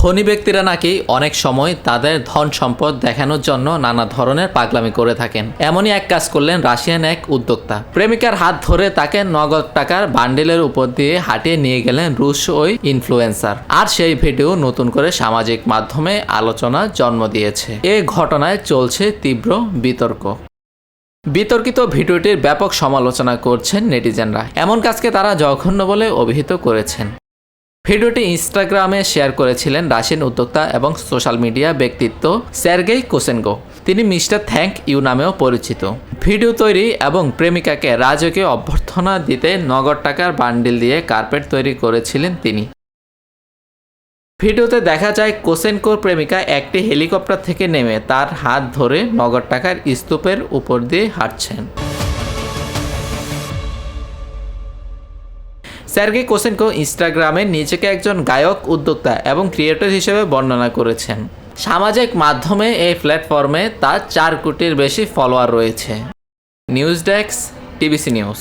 ধনী ব্যক্তিরা নাকি অনেক সময় তাদের ধন সম্পদ দেখানোর জন্য নানা ধরনের পাগলামি করে থাকেন। এমনই এক কাজ করলেন রাশিয়ান এক উদ্যোক্তা। প্রেমিকার হাত ধরে তাকে নগদ টাকার বান্ডিলের উপর দিয়ে হাঁটিয়ে নিয়ে গেলেন রুশ ওই ইনফ্লুয়েন্সার। আর সেই ভিডিও নতুন করে সামাজিক মাধ্যমে আলোচনা জন্ম দিয়েছে। এ ঘটনায় চলছে তীব্র বিতর্ক। বিতর্কিত ভিডিওটির ব্যাপক সমালোচনা করছেন নেটিজেনরা। এমন কাজকে তারা জঘন্য বলে অভিহিত করেছেন। ভিডিওটি ইনস্টাগ্রামে শেয়ার করেছিলেন রাশিয়ান উদ্যোক্তা এবং সোশ্যাল মিডিয়া ব্যক্তিত্ব সের্গেই কোসেনকো। তিনি মিস্টার থ্যাংক ইউ নামেও পরিচিত। ভিডিও তৈরি এবং প্রেমিকাকে রাজকীয় অভ্যর্থনা দিতে নগদ টাকার বান্ডিল দিয়ে কার্পেট তৈরি করেছিলেন তিনি। ভিডিওতে দেখা যায় কোসেনকোর প্রেমিকা একটি হেলিকপ্টার থেকে নেমে তার হাত ধরে নগদ টাকার স্তূপের উপর দিয়ে হাঁটছেন। সের্গেই কোসেনকো ইনস্টাগ্রামে নিজেকে একজন গায়ক, উদ্যোক্তা এবং ক্রিয়েটর হিসেবে বর্ণনা করেছেন। সামাজিক মাধ্যমে এই প্ল্যাটফর্মে তার 4 কোটির বেশি ফলোয়ার রয়েছে। News desk, TBC news.